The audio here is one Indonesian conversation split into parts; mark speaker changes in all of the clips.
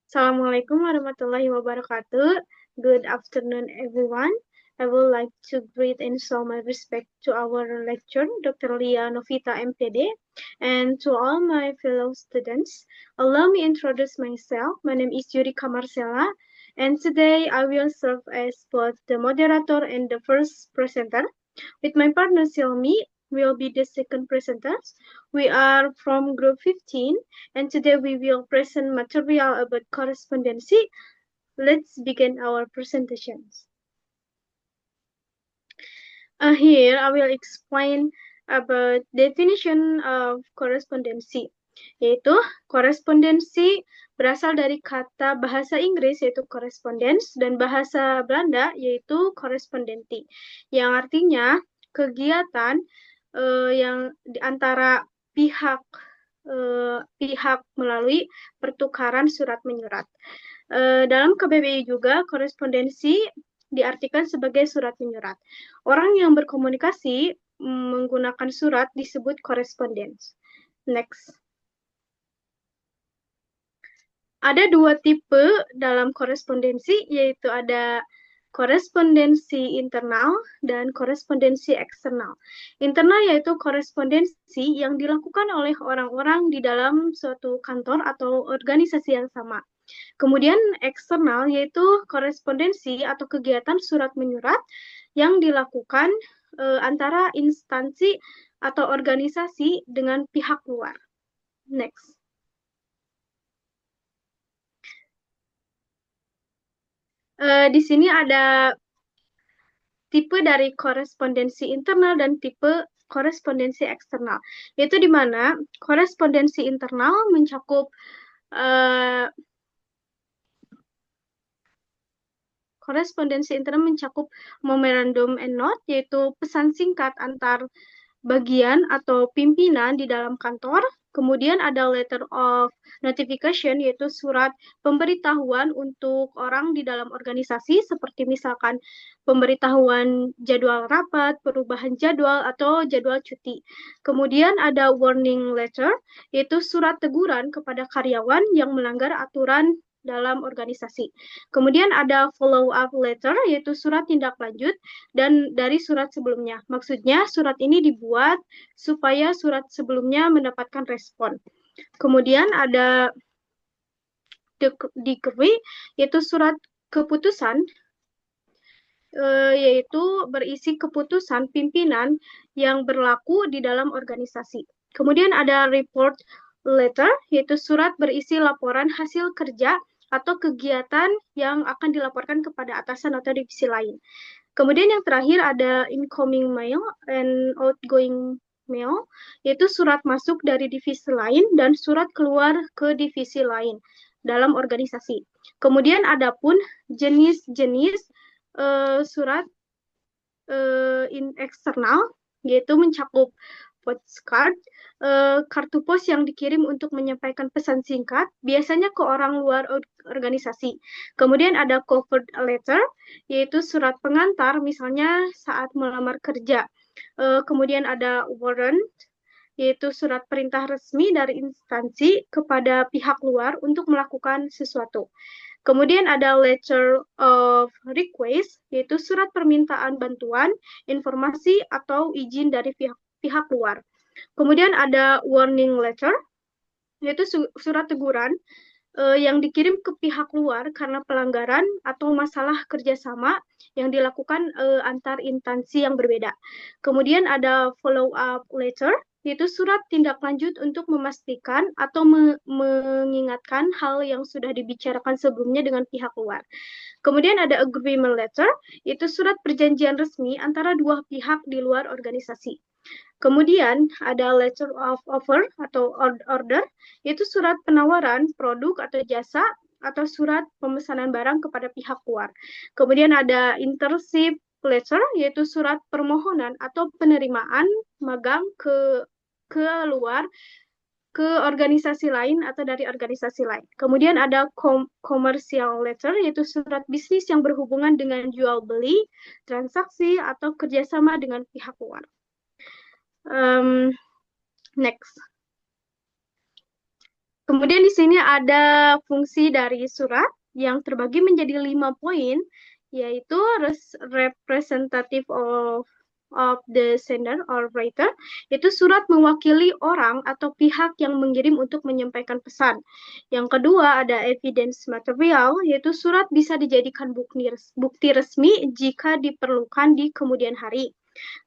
Speaker 1: Assalamualaikum warahmatullahi wabarakatuh. Good afternoon, everyone. I would like to greet and show my respect to our lecturer, Dr. Lia Novita MPD, and to all my fellow students. Allow me introduce myself. My name is Yurika Marcella, and today I will serve as both the moderator and the first presenter. With my partner Silmi, will be the second presenters. We are from group 15, and today we will present material about correspondency. Let's begin our presentations. Here I will explain about definition of correspondency. Yaitu korespondensi berasal dari kata bahasa Inggris yaitu correspondence dan bahasa Belanda yaitu correspondenti, yang artinya kegiatan yang di antara pihak pihak melalui pertukaran surat menyurat. Dalam KBBI juga korespondensi diartikan sebagai surat menyurat. Orang yang berkomunikasi menggunakan surat disebut correspondence. Next. Ada dua tipe dalam korespondensi, yaitu ada korespondensi internal dan korespondensi eksternal. Internal yaitu korespondensi yang dilakukan oleh orang-orang di dalam suatu kantor atau organisasi yang sama. Kemudian eksternal yaitu korespondensi atau kegiatan surat menyurat yang dilakukan antara instansi atau organisasi dengan pihak luar. Next. Di sini ada tipe dari korespondensi internal dan tipe korespondensi eksternal. Yaitu di mana korespondensi internal mencakup memorandum and note, yaitu pesan singkat antar bagian atau pimpinan di dalam kantor. Kemudian ada letter of notification, yaitu surat pemberitahuan untuk orang di dalam organisasi, seperti misalkan pemberitahuan jadwal rapat, perubahan jadwal, atau jadwal cuti. Kemudian ada warning letter, yaitu surat teguran kepada karyawan yang melanggar aturan dalam organisasi. Kemudian ada follow up letter, yaitu surat tindak lanjut dan dari surat sebelumnya. Maksudnya surat ini dibuat supaya surat sebelumnya mendapatkan respon. Kemudian ada decree, yaitu surat keputusan, yaitu berisi keputusan pimpinan yang berlaku di dalam organisasi. Kemudian ada report letter, yaitu surat berisi laporan hasil kerja atau kegiatan yang akan dilaporkan kepada atasan atau divisi lain. Kemudian yang terakhir ada incoming mail and outgoing mail, yaitu surat masuk dari divisi lain dan surat keluar ke divisi lain dalam organisasi. Kemudian ada pun jenis-jenis surat eksternal, yaitu mencakup postcard, kartu pos yang dikirim untuk menyampaikan pesan singkat, biasanya ke orang luar organisasi. Kemudian ada cover letter, yaitu surat pengantar, misalnya saat melamar kerja. Kemudian ada warrant, yaitu surat perintah resmi dari instansi kepada pihak luar untuk melakukan sesuatu. Kemudian ada letter of request, yaitu surat permintaan bantuan, informasi, atau izin dari pihak luar. Kemudian ada warning letter, yaitu surat teguran yang dikirim ke pihak luar karena pelanggaran atau masalah kerjasama yang dilakukan antar instansi yang berbeda. Kemudian ada follow up letter, yaitu surat tindak lanjut untuk memastikan atau mengingatkan hal yang sudah dibicarakan sebelumnya dengan pihak luar. Kemudian ada agreement letter, yaitu surat perjanjian resmi antara dua pihak di luar organisasi. Kemudian ada letter of offer atau order, yaitu surat penawaran produk atau jasa atau surat pemesanan barang kepada pihak luar. Kemudian ada internship letter, yaitu surat permohonan atau penerimaan magang ke luar, ke organisasi lain atau dari organisasi lain. Kemudian ada commercial letter, yaitu surat bisnis yang berhubungan dengan jual beli, transaksi, atau kerjasama dengan pihak luar. Next. Kemudian di sini ada fungsi dari surat yang terbagi menjadi 5 poin, yaitu representative of the sender or writer, yaitu surat mewakili orang atau pihak yang mengirim untuk menyampaikan pesan. Yang kedua ada evidence material, yaitu surat bisa dijadikan bukti resmi jika diperlukan di kemudian hari.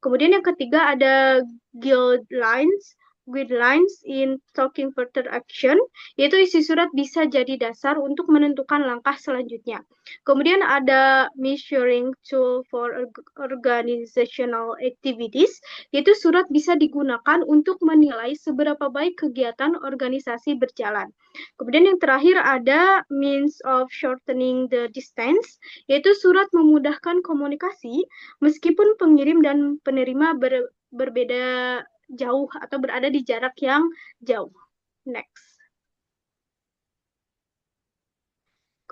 Speaker 1: Kemudian yang ketiga ada guidelines guidelines in taking further action, yaitu isi surat bisa jadi dasar untuk menentukan langkah selanjutnya. Kemudian ada measuring tool for organizational activities, yaitu surat bisa digunakan untuk menilai seberapa baik kegiatan organisasi berjalan. Kemudian yang terakhir ada means of shortening the distance, yaitu surat memudahkan komunikasi meskipun pengirim dan penerima berbeda jauh atau berada di jarak yang jauh. Next.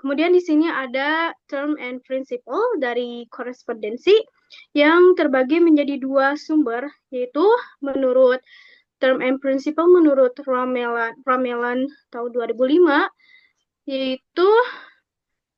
Speaker 1: Kemudian di sini ada term and principle dari korespondensi yang terbagi menjadi 2 sumber, yaitu menurut term and principle menurut Ramelan tahun 2005, yaitu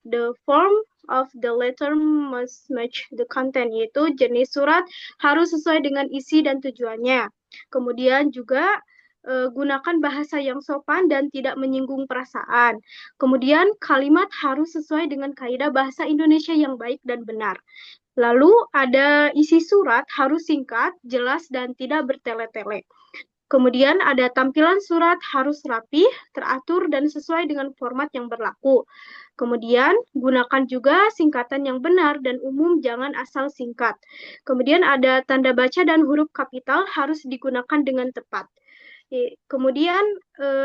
Speaker 1: the form of the letter must match the content, yaitu jenis surat harus sesuai dengan isi dan tujuannya. Kemudian juga gunakan bahasa yang sopan dan tidak menyinggung perasaan. Kemudian kalimat harus sesuai dengan kaidah bahasa Indonesia yang baik dan benar. Lalu ada isi surat harus singkat, jelas, dan tidak bertele-tele. Kemudian ada tampilan surat harus rapi, teratur, dan sesuai dengan format yang berlaku. Kemudian gunakan juga singkatan yang benar dan umum, jangan asal singkat. Kemudian ada tanda baca dan huruf kapital harus digunakan dengan tepat. Kemudian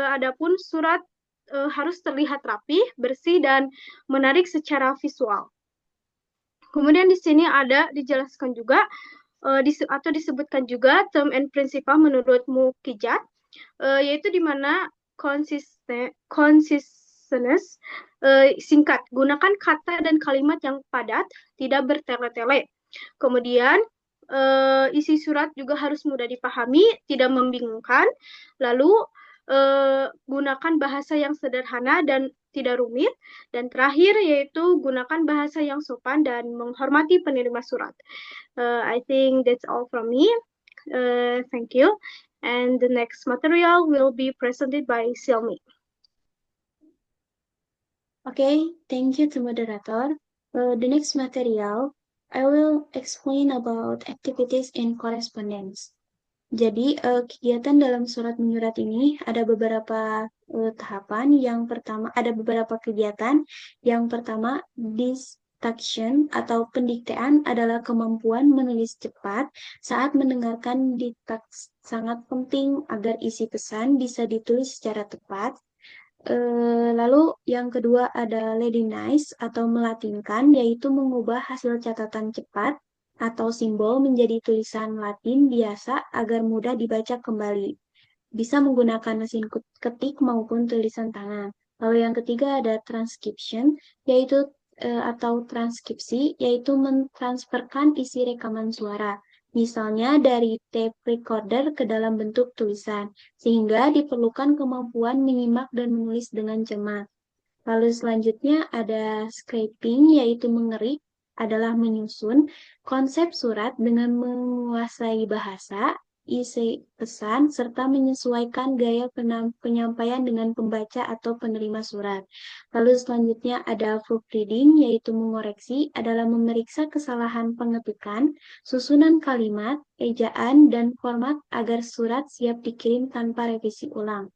Speaker 1: adapun surat harus terlihat rapi, bersih, dan menarik secara visual. Kemudian di sini ada dijelaskan juga atau disebutkan juga term and principle menurut Mukijat, yaitu di mana consistence singkat, gunakan kata dan kalimat yang padat, tidak bertele-tele. Kemudian isi surat juga harus mudah dipahami, tidak membingungkan. Lalu gunakan bahasa yang sederhana dan tidak rumit. Dan terakhir yaitu gunakan bahasa yang sopan dan menghormati penerima surat. I think that's all from me. Thank you. And the next material will be presented by Silmi.
Speaker 2: Okay, thank you to moderator. The next material, I will explain about activities in correspondence. Jadi, kegiatan dalam surat menyurat ini ada beberapa tahapan. Yang pertama, ada beberapa kegiatan. Yang pertama, diction atau pendiktean adalah kemampuan menulis cepat saat mendengarkan diktaks. Sangat penting agar isi pesan bisa ditulis secara tepat. Lalu yang kedua ada ladinize atau melatinkan, yaitu mengubah hasil catatan cepat atau simbol menjadi tulisan Latin biasa agar mudah dibaca kembali. Bisa menggunakan mesin ketik maupun tulisan tangan. Lalu yang ketiga ada transcription, yaitu atau transkripsi, yaitu mentransferkan isi rekaman suara. Misalnya dari tape recorder ke dalam bentuk tulisan, sehingga diperlukan kemampuan menyimak dan menulis dengan cermat. Lalu selanjutnya ada scraping, yaitu mengerik, adalah menyusun konsep surat dengan menguasai bahasa, isi pesan, serta menyesuaikan gaya penyampaian dengan pembaca atau penerima surat. Lalu selanjutnya ada proofreading, yaitu mengoreksi, adalah memeriksa kesalahan pengetikan, susunan kalimat, ejaan, dan format agar surat siap dikirim tanpa revisi ulang.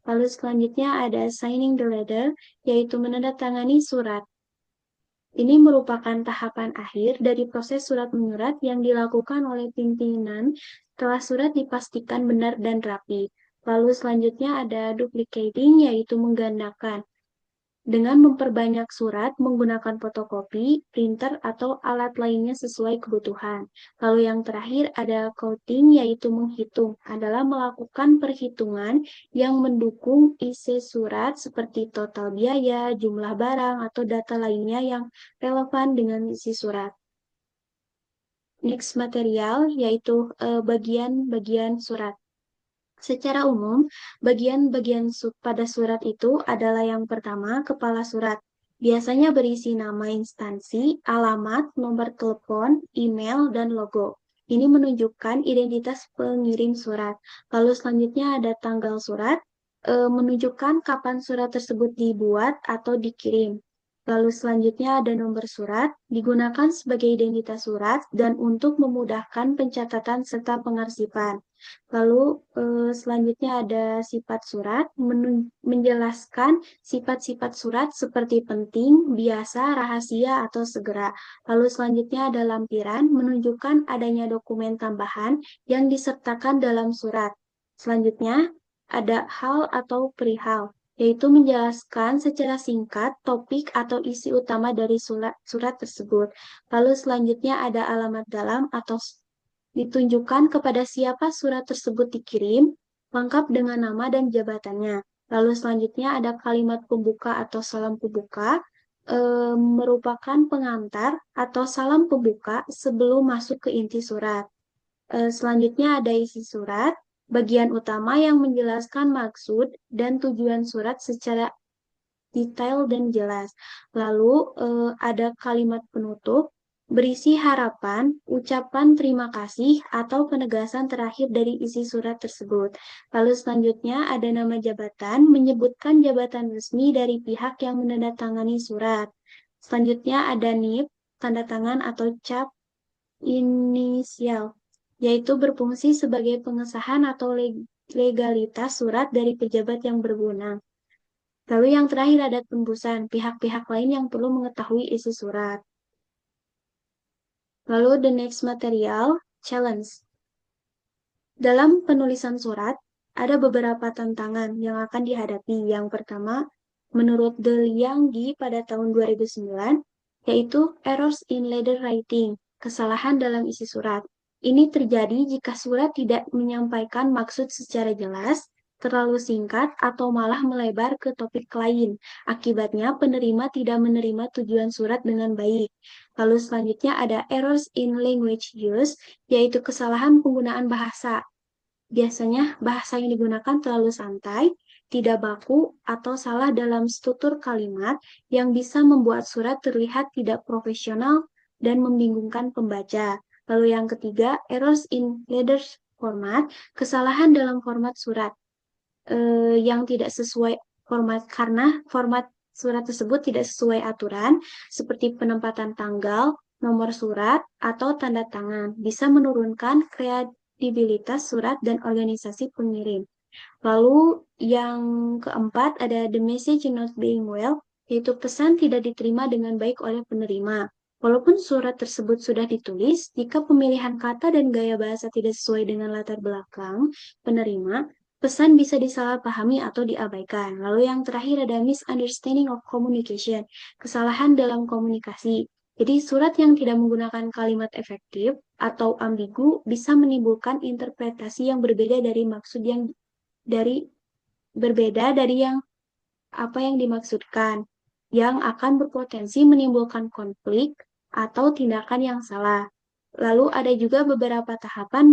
Speaker 2: Lalu selanjutnya ada signing the letter, yaitu menandatangani surat. Ini merupakan tahapan akhir dari proses surat menyurat yang dilakukan oleh pimpinan setelah surat dipastikan benar dan rapi. Lalu selanjutnya ada duplicating, yaitu menggandakan. Dengan memperbanyak surat menggunakan fotokopi, printer, atau alat lainnya sesuai kebutuhan. Lalu yang terakhir ada counting, yaitu menghitung, adalah melakukan perhitungan yang mendukung isi surat seperti total biaya, jumlah barang, atau data lainnya yang relevan dengan isi surat. Next material, yaitu bagian-bagian surat. Secara umum, bagian-bagian pada surat itu adalah yang pertama, kepala surat. Biasanya berisi nama instansi, alamat, nomor telepon, email, dan logo. Ini menunjukkan identitas pengirim surat. Lalu selanjutnya ada tanggal surat, menunjukkan kapan surat tersebut dibuat atau dikirim. Lalu selanjutnya ada nomor surat, digunakan sebagai identitas surat dan untuk memudahkan pencatatan serta pengarsipan. Lalu selanjutnya ada sifat surat, menjelaskan sifat-sifat surat seperti penting, biasa, rahasia, atau segera. Lalu selanjutnya ada lampiran, menunjukkan adanya dokumen tambahan yang disertakan dalam surat. Selanjutnya ada hal atau perihal, yaitu menjelaskan secara singkat topik atau isi utama dari surat tersebut. Lalu selanjutnya ada alamat dalam atau ditunjukkan kepada siapa surat tersebut dikirim, lengkap dengan nama dan jabatannya. Lalu selanjutnya ada kalimat pembuka atau salam pembuka, merupakan pengantar atau salam pembuka sebelum masuk ke inti surat. Selanjutnya ada isi surat, bagian utama yang menjelaskan maksud dan tujuan surat secara detail dan jelas. Lalu ada kalimat penutup berisi harapan, ucapan terima kasih, atau penegasan terakhir dari isi surat tersebut. Lalu selanjutnya ada nama jabatan, menyebutkan jabatan resmi dari pihak yang menandatangani surat. Selanjutnya ada NIP, tanda tangan atau cap inisial, yaitu berfungsi sebagai pengesahan atau legalitas surat dari pejabat yang berwenang. Lalu yang terakhir ada tembusan, pihak-pihak lain yang perlu mengetahui isi surat. Lalu the next material, challenge. Dalam penulisan surat, ada beberapa tantangan yang akan dihadapi. Yang pertama, menurut De Lianggi pada tahun 2009, yaitu errors in letter writing, kesalahan dalam isi surat. Ini terjadi jika surat tidak menyampaikan maksud secara jelas, terlalu singkat, atau malah melebar ke topik lain. Akibatnya, penerima tidak menerima tujuan surat dengan baik. Lalu selanjutnya ada errors in language use, yaitu kesalahan penggunaan bahasa. Biasanya bahasa yang digunakan terlalu santai, tidak baku, atau salah dalam struktur kalimat yang bisa membuat surat terlihat tidak profesional dan membingungkan pembaca. Lalu yang ketiga, errors in letter format, kesalahan dalam format surat yang tidak sesuai format karena format surat tersebut tidak sesuai aturan seperti penempatan tanggal, nomor surat, atau tanda tangan bisa menurunkan kredibilitas surat dan organisasi pengirim. Lalu yang keempat ada the message not being well, yaitu pesan tidak diterima dengan baik oleh penerima. Walaupun surat tersebut sudah ditulis, jika pemilihan kata dan gaya bahasa tidak sesuai dengan latar belakang penerima, pesan bisa disalahpahami atau diabaikan. Lalu yang terakhir ada misunderstanding of communication, kesalahan dalam komunikasi. Jadi surat yang tidak menggunakan kalimat efektif atau ambigu bisa menimbulkan interpretasi yang berbeda dari maksud yang dari berbeda dari apa yang dimaksudkan, yang akan berpotensi menimbulkan konflik atau tindakan yang salah. Lalu ada juga beberapa tahapan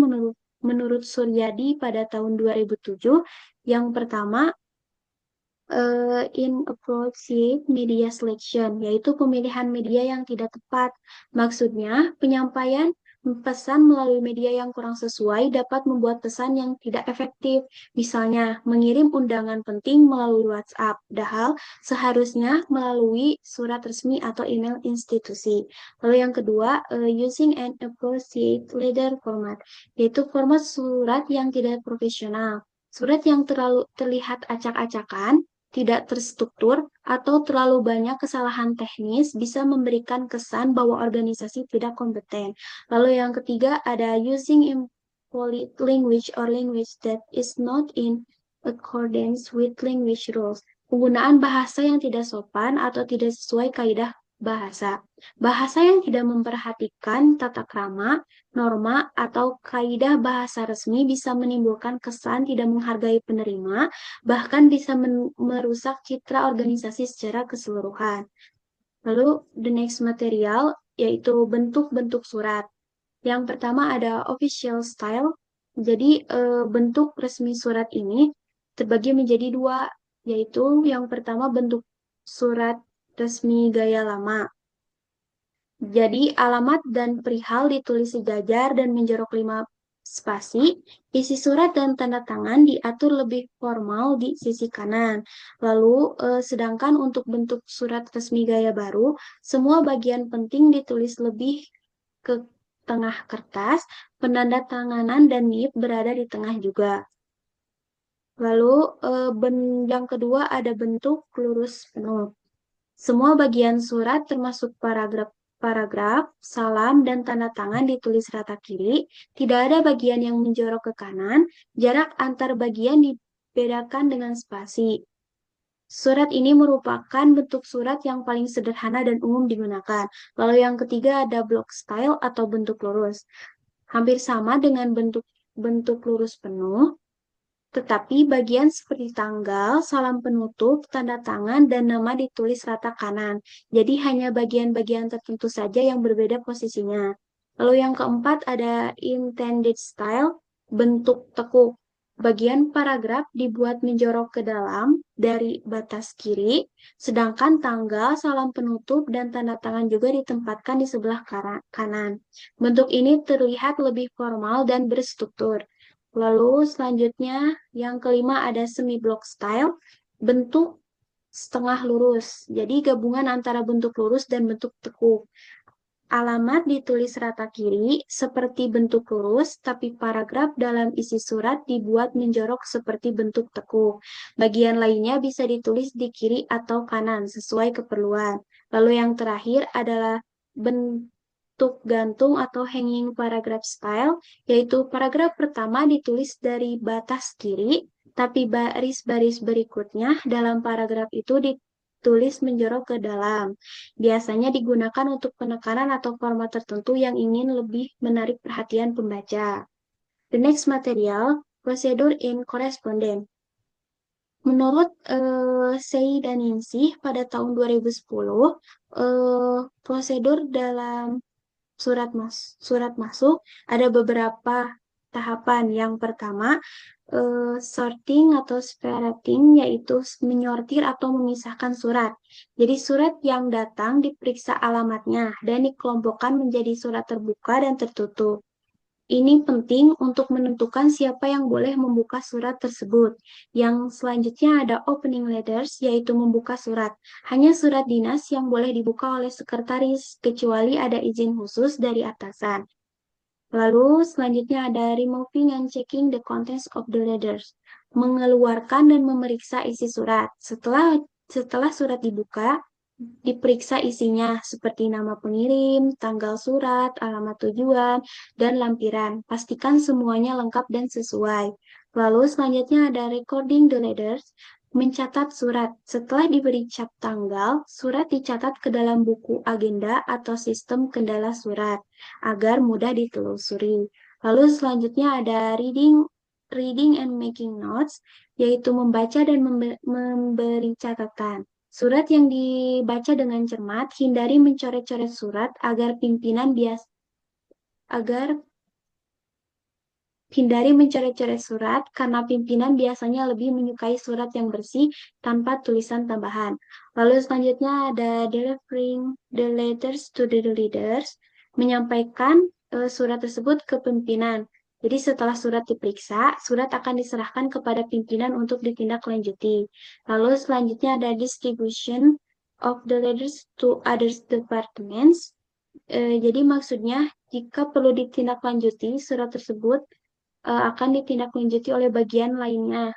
Speaker 2: menurut Suryadi pada tahun 2007. Yang pertama, inappropriate media selection, yaitu pemilihan media yang tidak tepat. Maksudnya, penyampaian pesan melalui media yang kurang sesuai dapat membuat pesan yang tidak efektif. Misalnya, mengirim undangan penting melalui WhatsApp, padahal seharusnya melalui surat resmi atau email institusi. Lalu yang kedua, using an appropriate letter format, yaitu format surat yang tidak profesional. Surat yang terlalu terlihat acak-acakan, tidak terstruktur, atau terlalu banyak kesalahan teknis bisa memberikan kesan bahwa organisasi tidak kompeten. Lalu yang ketiga ada using impolite language or language that is not in accordance with language rules. Penggunaan bahasa yang tidak sopan atau tidak sesuai kaidah bahasa. Bahasa yang tidak memperhatikan tata krama, norma, atau kaidah bahasa resmi bisa menimbulkan kesan tidak menghargai penerima, bahkan bisa merusak citra organisasi secara keseluruhan. Lalu, the next material yaitu bentuk-bentuk surat. Yang pertama ada official style, Jadi bentuk resmi surat ini terbagi menjadi dua, yaitu yang pertama bentuk surat resmi gaya lama. Jadi alamat dan perihal ditulis sejajar dan menjorok 5 spasi. Isi surat dan tanda tangan diatur lebih formal di sisi kanan. Lalu, sedangkan untuk bentuk surat resmi gaya baru, semua bagian penting ditulis lebih ke tengah kertas, penanda tanganan dan nib berada di tengah juga. Lalu, yang kedua ada bentuk lurus penuh. Semua bagian surat termasuk paragraf, salam, dan tanda tangan ditulis rata kiri. Tidak ada bagian yang menjorok ke kanan. Jarak antar bagian dibedakan dengan spasi. Surat ini merupakan bentuk surat yang paling sederhana dan umum digunakan. Lalu yang ketiga ada block style atau bentuk lurus. Hampir sama dengan bentuk bentuk lurus penuh, tetapi bagian seperti tanggal, salam penutup, tanda tangan, dan nama ditulis rata kanan. Jadi hanya bagian-bagian tertentu saja yang berbeda posisinya. Lalu yang keempat ada intended style, bentuk tekuk. Bagian paragraf dibuat menjorok ke dalam dari batas kiri, sedangkan tanggal, salam penutup, dan tanda tangan juga ditempatkan di sebelah kanan. Bentuk ini terlihat lebih formal dan berstruktur. Lalu selanjutnya yang kelima ada semi block style, bentuk setengah lurus. Jadi gabungan antara bentuk lurus dan bentuk tekuk. Alamat ditulis rata kiri seperti bentuk lurus, tapi paragraf dalam isi surat dibuat menjorok seperti bentuk tekuk. Bagian lainnya bisa ditulis di kiri atau kanan sesuai keperluan. Lalu yang terakhir adalah bentuk gantung atau hanging paragraph style, yaitu paragraf pertama ditulis dari batas kiri, tapi baris-baris berikutnya dalam paragraf itu ditulis menjorok ke dalam. Biasanya digunakan untuk penekanan atau format tertentu yang ingin lebih menarik perhatian pembaca. The next material, procedure in correspondence. Menurut Sei dan Ningsih pada tahun 2010, prosedur dalam surat masuk ada beberapa tahapan. Yang pertama, sorting atau separating, yaitu menyortir atau memisahkan surat. Jadi surat yang datang diperiksa alamatnya dan dikelompokkan menjadi surat terbuka dan tertutup. Ini penting untuk menentukan siapa yang boleh membuka surat tersebut. Yang selanjutnya ada opening letters, yaitu membuka surat. Hanya surat dinas yang boleh dibuka oleh sekretaris, kecuali ada izin khusus dari atasan. Lalu selanjutnya ada removing and checking the contents of the letters. Mengeluarkan dan memeriksa isi surat. Setelah surat dibuka, diperiksa isinya seperti nama pengirim, tanggal surat, alamat tujuan, dan lampiran. Pastikan semuanya lengkap dan sesuai. Lalu selanjutnya ada recording the letters, mencatat surat. Setelah diberi cap tanggal, surat dicatat ke dalam buku agenda atau sistem kendala surat agar mudah ditelusuri. Lalu selanjutnya ada reading and making notes, yaitu membaca dan memberi catatan. Surat yang dibaca dengan cermat, hindari mencoret-coret surat agar hindari mencoret-coret surat karena pimpinan biasanya lebih menyukai surat yang bersih tanpa tulisan tambahan. Lalu selanjutnya ada delivering the letters to the leaders, menyampaikan surat tersebut ke pimpinan. Jadi setelah surat diperiksa, surat akan diserahkan kepada pimpinan untuk ditindaklanjuti. Lalu selanjutnya ada distribution of the letters to other departments. Jadi maksudnya jika perlu ditindaklanjuti, surat tersebut akan ditindaklanjuti oleh bagian lainnya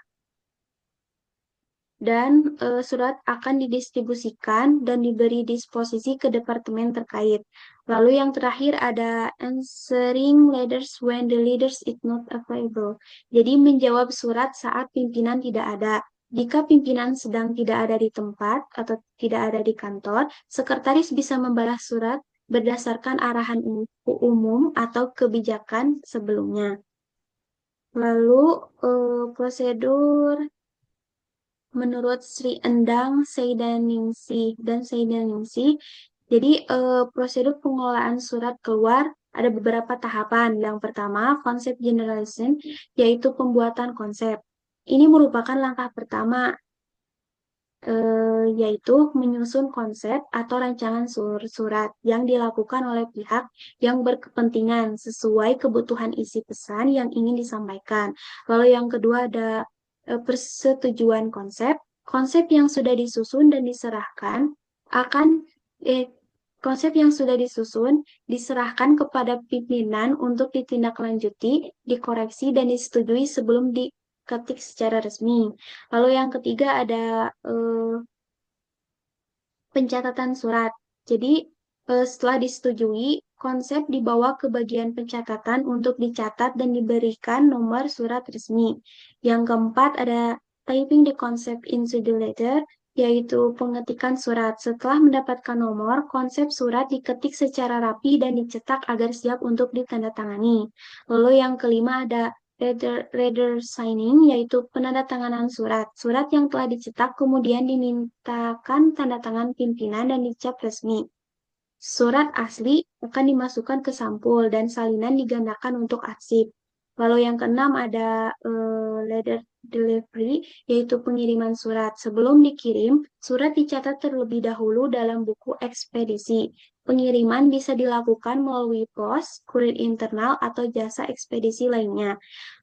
Speaker 2: dan surat akan didistribusikan dan diberi disposisi ke departemen terkait. Lalu yang terakhir ada answering letters when the leaders is not available. Jadi menjawab surat saat pimpinan tidak ada. Jika pimpinan sedang tidak ada di tempat atau tidak ada di kantor, sekretaris bisa membalas surat berdasarkan arahan umum atau kebijakan sebelumnya. Lalu prosedur menurut Sri Endang, Seidaningsih, dan Seidaningsih. Jadi prosedur pengelolaan surat keluar Ada beberapa tahapan. Yang pertama, konsep generalization, yaitu pembuatan konsep. Ini merupakan langkah pertama, yaitu menyusun konsep atau rancangan surat yang dilakukan oleh pihak yang berkepentingan sesuai kebutuhan isi pesan yang ingin disampaikan. Lalu yang kedua ada persetujuan konsep. Konsep yang sudah disusun dan diserahkan akan eh, konsep yang sudah disusun diserahkan kepada pimpinan untuk ditindaklanjuti, dikoreksi, dan disetujui sebelum diketik secara resmi. Lalu yang ketiga ada pencatatan surat. Jadi setelah disetujui, konsep dibawa ke bagian pencatatan untuk dicatat dan diberikan nomor surat resmi. Yang keempat ada typing the concept into the letter, yaitu pengetikan surat. Setelah mendapatkan nomor, konsep surat diketik secara rapi dan dicetak agar siap untuk ditandatangani. Lalu yang kelima ada reader signing, yaitu penandatanganan surat. Surat yang telah dicetak kemudian dimintakan tanda tangan pimpinan dan dicap resmi. Surat asli akan dimasukkan ke sampul dan salinan digandakan untuk arsip. Lalu yang keenam ada letter delivery, yaitu pengiriman surat. Sebelum dikirim, surat dicatat terlebih dahulu dalam buku ekspedisi. Pengiriman bisa dilakukan melalui pos, kurir internal, atau jasa ekspedisi lainnya.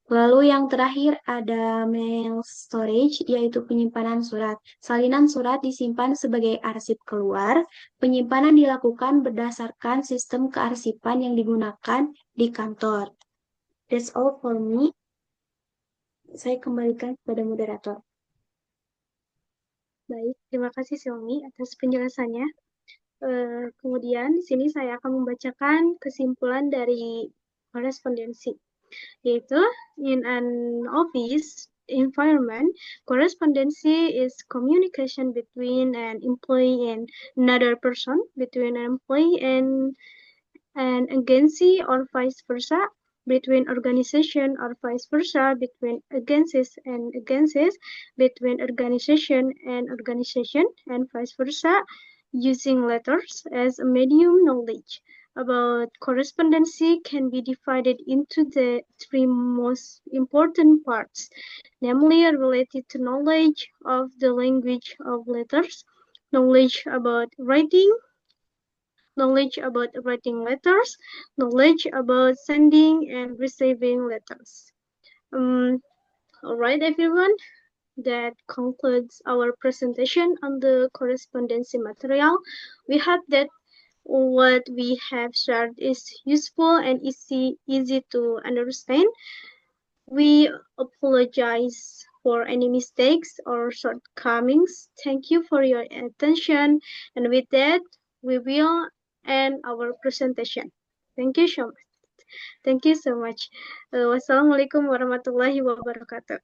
Speaker 2: Lalu yang terakhir ada mail storage, yaitu penyimpanan surat. Salinan surat disimpan sebagai arsip keluar. Penyimpanan dilakukan berdasarkan sistem kearsipan yang digunakan di kantor. That's all for me. Saya kembalikan kepada moderator.
Speaker 1: Baik, terima kasih Xiaomi atas penjelasannya. Kemudian di sini saya akan membacakan kesimpulan dari korespondensi, yaitu in an office environment, correspondency is communication between an employee and another person, between an employee and an agency or vice versa, between organization or vice versa, between agencies and agencies, between organization and vice versa, using letters as a medium. Knowledge about correspondency can be divided into the three most important parts, namely related to knowledge of the language of letters, knowledge about writing letters, knowledge about sending and receiving letters. All right, everyone. That concludes our presentation on the correspondency material. We hope that what we have shared is useful and easy to understand. We apologize for any mistakes or shortcomings. Thank you for your attention. And with that, we will end our presentation. Thank you so much. Wassalamualaikum warahmatullahi wabarakatuh.